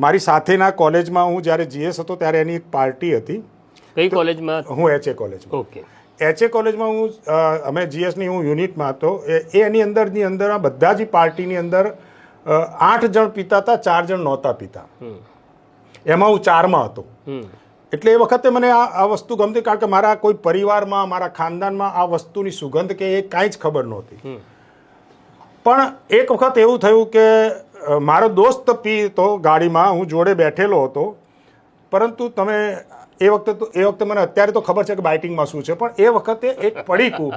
મારી સાથેના કોલેજમાં હું જ્યારે જીએસ હતો ત્યારે એની એક પાર્ટી હતી. કઈ કોલેજમાં? હું HA કોલેજમાં. ઓકે. HA કોલેજમાં હું અમે જીએસની હું યુનિટમાં હતો. એની અંદર આ બધા જ પાર્ટીની અંદર 8 જણ પીતા હતા, 4 જણ નહોતા પીતા. એમાં હું 4માં હતો. એટલે એ વખતે મને આ વસ્તુ ગમતી, કારણ કે મારા કોઈ પરિવારમાં, મારા ખાનદાનમાં આ વસ્તુની સુગંધ કે એ કાંઈ જ ખબર નહોતી. પણ એક વખત એવું થયું કે મારો દોસ્ત પીતો ગાડીમાં, હું જોડે બેઠેલો હતો. પરંતુ તમે એ વખતે મને અત્યારે તો ખબર છે કે બાઇટિંગમાં શું છે, પણ એ વખતે એક પડીકું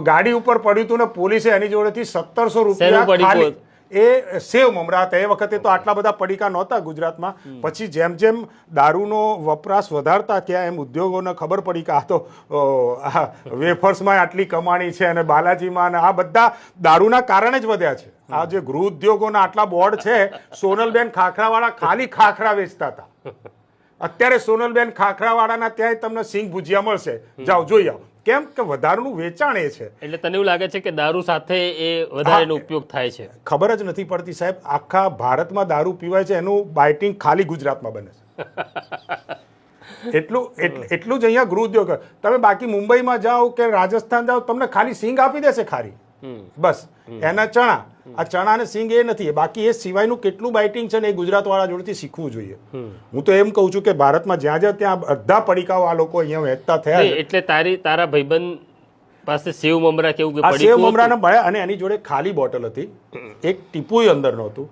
ગાડી ઉપર પડ્યું હતું ને પોલીસે એની જોડેથી 1700 રૂપિયા ખાલી એ સેવ મમરા હતા. એ વખતે તો આટલા બધા પડીકા નહોતા ગુજરાતમાં. પછી જેમ જેમ દારૂનો વપરાશ વધારતા ત્યાં એમ ઉદ્યોગોને ખબર પડી કે આ તો વેફર્સમાં આટલી કમાણી છે અને બાલાજીમાં, અને આ બધા દારૂના કારણે જ વધ્યા છે. આ જે ગૃહ ઉદ્યોગોના આટલા બોર્ડ છે, સોનલબેન ખાખરાવાળા ખાલી ખાખરા વેચતા હતા. અત્યારે સોનલબેન ખાખરાવાળાના ત્યાંય તમને સિંગ ભુજિયા મળશે, જાઓ જોઈ આવો. કેમ કે વધારાનું વેચાણ એ છે. એટલે તને એવું લાગે છે કે દારૂ સાથે એ વધારેનો ઉપયોગ થાય છે? ખબર જ નથી પડતી સાહેબ. આખા ભારતમાં દારૂ પીવાય છે, એનું બાઇટિંગ ખાલી ગુજરાતમાં બને છે. એટલું જ અહીંયા ગૃહ ઉદ્યોગ. તમે બાકી મુંબઈમાં જાઓ કે રાજસ્થાન જાઓ, તમને ખાલી સિંગ આપી દેશે ખારી, બસ. એના ચણા, આ ચણા અને સિંગ એ નથી. બાકી એ સિવાયનું કેટલું બાઇટિંગ છે ને એ ગુજરાતવાળા જોડેથી શીખવું જોઈએ. હું તો એમ કહું છું કે ભારતમાં જ્યાં જ્યાં ત્યાં બધા પડીકાઓ આ લોકો અહીંયા વહેંચતા થયા. એટલે તારા ભાઈબંધ પાસે સેવ મમરા કેવું કે સેવ મમરાના મળ્યા, અને એની જોડે ખાલી બોટલ હતી, એક ટીપુય અંદર નહોતું.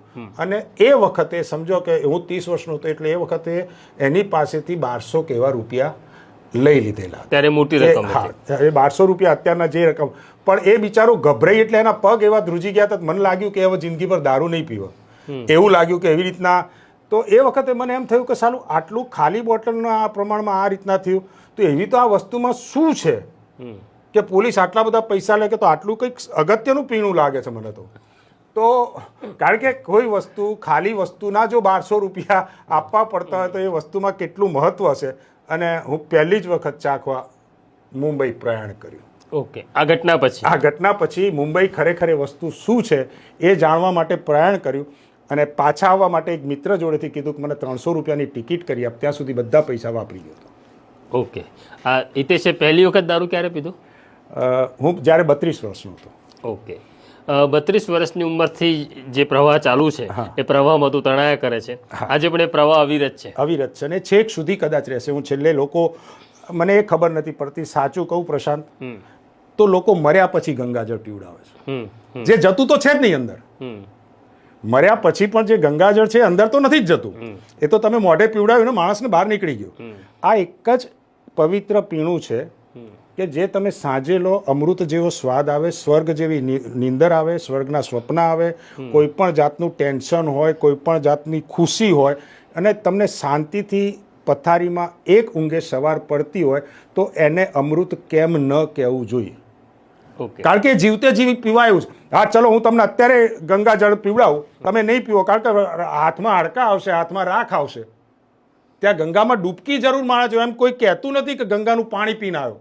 અને એ વખતે સમજો કે હું 30 વર્ષનો હતો, એટલે એ વખતે એની પાસેથી 1200 કે એવા રૂપિયા લઈ લીધેલા. ત્યારે મોટી રકમ હતી. એ 1200 રૂપિયા અત્યારના જે રકમ. પણ એ બિચારો ગભરાઈ, એટલે એના પગ એવા ધ્રુજી ગયા હતા. મને લાગ્યું કે હવે જિંદગી પર દારૂ નહીં પીવો, એવું લાગ્યું કે એવી રીતના. તો એ વખતે મને એમ થયું કે સાલું આટલું ખાલી બોટલના આ પ્રમાણમાં આ રીતના થયું, તો એવી તો આ વસ્તુમાં શું છે કે પોલીસ આટલા બધા પૈસા લે, કે તો આટલું કંઈક અગત્યનું પીણું લાગે છે મને તો કારણ કે કોઈ વસ્તુ, ખાલી વસ્તુના જો 1200 રૂપિયા આપવા પડતા હોય તો એ વસ્તુમાં કેટલું મહત્વ છે. અને હું પહેલી જ વખત ચાખવા મુંબઈ પ્રયાણ કર્યું. ઓકે. આ ઘટના પછી મુંબઈ ખરેખર એ વસ્તુ શું છે એ જાણવા માટે પ્રયાણ કર્યું. અને પાછા આવવા માટે એક મિત્ર જોડેથી કીધું કે મને 300 રૂપિયાની ટિકિટ કરી આપ. ત્યાં સુધી બધા પૈસા વાપરી ગયો હતો. ઓકે. હિતેશે પહેલી વખત દારૂ ક્યારે પીધો? હું જ્યારે 32 વર્ષનો હતો. ઓકે. 32 વર્ષની ઉંમરથી જે પ્રવાહ ચાલુ છે એ પ્રવાહમાં તું તણાયા કરે છે. આજે પણ એ પ્રવાહ અવિરત છે. અને છેક સુધી કદાચ રહેશે. હું છેલ્લે લોકો, મને એ ખબર નથી પડતી, સાચું કહું પ્રશાંત, તો લોકો મર્યા પછી ગંગાજળ પીવડાવે છે. જે જતું તો છે જ નહીં અંદર. મર્યા પછી પણ જે ગંગાજળ છે અંદર તો નથી જ જતું. એ તો તમે મોઢે પીવડાવ્યું ને માણસને બહાર નીકળી ગયું. આ એક જ પવિત્ર પીણું છે કે જે તમે સાંજે લો, અમૃત જેવો સ્વાદ આવે, સ્વર્ગ જેવી નીંદર આવે, સ્વર્ગના સ્વપ્ન આવે, કોઈ પણ જાતનું ટેન્શન હોય, કોઈ પણ જાતની ખુશી હોય, અને તમને શાંતિથી પથારીમાં એક ઊંઘે સવાર પડતી હોય, તો એને અમૃત કેમ ન કહેવું જોઈએ? કારણ કે જીવતે જીવી પીવાયું છે. હા ચલો, હું તમને અત્યારે ગંગાજળ પીવડાવું, તમે નહીં પીવો, કારણ કે હાથમાં હાડકા આવશે, હાથમાં રાખ આવશે. ત્યાં ગંગામાં ડૂબકી જરૂર મારે છે. એમ કોઈ કહેતું નથી કે ગંગાનું પાણી પીને આવ્યો.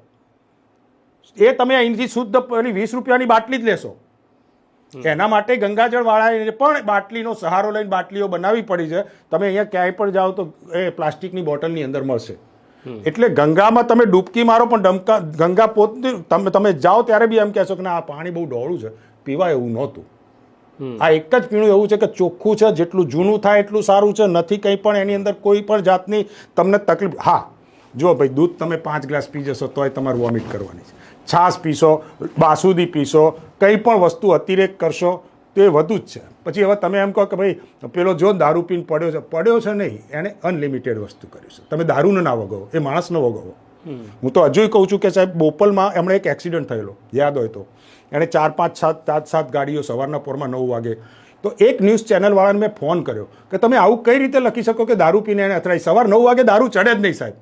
એ તમે અહીંથી શુદ્ધ પેલી 20 રૂપિયાની બાટલી જ લેશો. એના માટે ગંગાજળ વાળાએ પણ બાટલીનો સહારો લઈને બાટલીઓ બનાવવી પડી છે. તમે અહીંયા ક્યાંય પણ જાઓ તો એ પ્લાસ્ટિકની બોટલની અંદર મળશે. એટલે ગંગામાં તમે ડૂબકી મારો, પણ ગંગા પોતે તમે જાઓ ત્યારે બી એમ કહેશો કે ના, આ પાણી બહુ ડોળું છે, પીવાય એવું નહોતું. આ એક જ પીણું એવું છે કે ચોખ્ખું છે, જેટલું જૂનું થાય એટલું સારું છે. નથી કંઈ પણ એની અંદર કોઈ પણ જાતની તમને તકલીફ. હા જો ભાઈ, દૂધ તમે 5 ગ્લાસ પી જશો તોય તમારે વોમિટ કરવાની છે. છાશ પીશો, બાસુદી પીશો, કંઈ પણ વસ્તુ અતિરેક કરશો તો એ વધુ જ છે. પછી હવે તમે એમ કહો કે ભાઈ પેલો જો દારૂ પીને પડ્યો છે નહીં, એણે અનલિમિટેડ વસ્તુ કર્યું છે. તમે દારૂને ના વગાવો, એ માણસને વગાવો. હું તો હજુય કહું છું કે સાહેબ, બોપલમાં એમણે એક એક્સિડન્ટ થયેલો, યાદ હોય તો. એણે 4, 5, 7 ગાડીઓ સવારના પોરમાં 9 વાગે. તો એક ન્યૂઝ ચેનલવાળાને મેં ફોન કર્યો કે તમે આવું કઈ રીતે લખી શકો કે દારૂ પીને એને અથડાઈ? સવાર 9 વાગે દારૂ ચડે જ નહીં સાહેબ.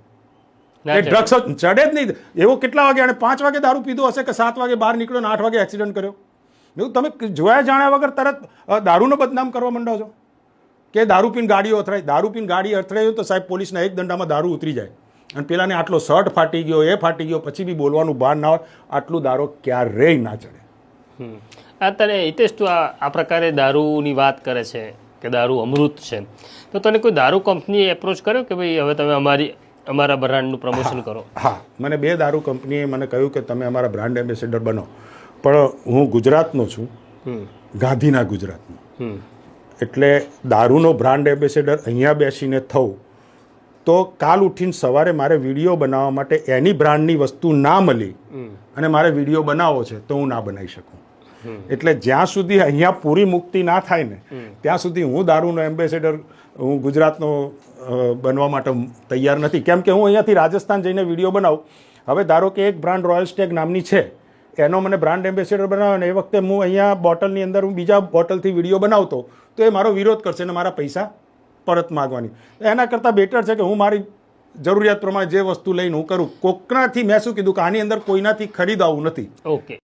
એ ડ્રગ્સ ચડે જ નહીં. એવો કેટલા વાગે? અને 5 વાગે દારૂ પીધો હશે કે 7 વાગે બહાર નીકળ્યો ને 8 વાગે એક્સિડન્ટ કર્યો. એવું તમે જોયા જાણ્યા વગર તરત દારૂનો બદનામ કરવા માંડો છો કે દારૂ પીને ગાડીઓ અથડાય. દારૂ પીને ગાડી અથડાય તો સાહેબ પોલીસના એક દંડામાં દારૂ ઉતરી જાય. અને પેલાને આટલો શર્ટ ફાટી ગયો, એ ફાટી ગયો, પછી બી બોલવાનું ભાન ના હોય. આટલું દારૂ ક્યારેય ના ચડે. તને હિતેશ, તું આ પ્રકારે દારૂની વાત કરે છે, કે દારૂ અમૃત છે, તો તને કોઈ દારૂ કંપનીએ એપ્રોચ કર્યો કે ભાઈ હવે તમે અમારા બ્રાન્ડનું પ્રમોશન કરો? હા, મને 2 દારૂ કંપનીએ મને કહ્યું કે તમે અમારા બ્રાન્ડ એમ્બેસેડર બનો, પણ હું ગુજરાતનો છું, ગાંધીના ગુજરાતનો, એટલે દારૂનો બ્રાન્ડ એમ્બેસેડર અહીંયા બેસીને થવું તો કાલ ઉઠીને સવારે મારે વિડીયો બનાવવા માટે એની બ્રાન્ડની વસ્તુ ના મળી અને મારે વિડીયો બનાવવો છે તો હું ના બનાવી શકું. એટલે જ્યાં સુધી અહીંયા પૂરી મુક્તિ ના થાય ને ત્યાં સુધી હું દારૂનો એમ્બેસેડર હું ગુજરાતનો બનવા માટે તૈયાર નથી. કેમ કે હું અહીંયાથી રાજસ્થાન જઈને વિડીયો બનાવું, હવે ધારો કે એક બ્રાન્ડ રોયલ સ્ટેગ નામની છે, એનો મને બ્રાન્ડ એમ્બેસેડર બનાવ્યો ને એ વખતે હું અહીંયા બોટલની અંદર હું બીજા બોટલથી વિડીયો બનાવતો તો એ મારો વિરોધ કરશે ને મારા પૈસા પરત માગવાની. એના કરતાં બેટર છે કે હું મારી જરૂરિયાત પ્રમાણે જે વસ્તુ લઈને હું કરું. કોકનાથી મેં શું કીધું કે આની અંદર કોઈનાથી ખરીદાવું નથી. ઓકે.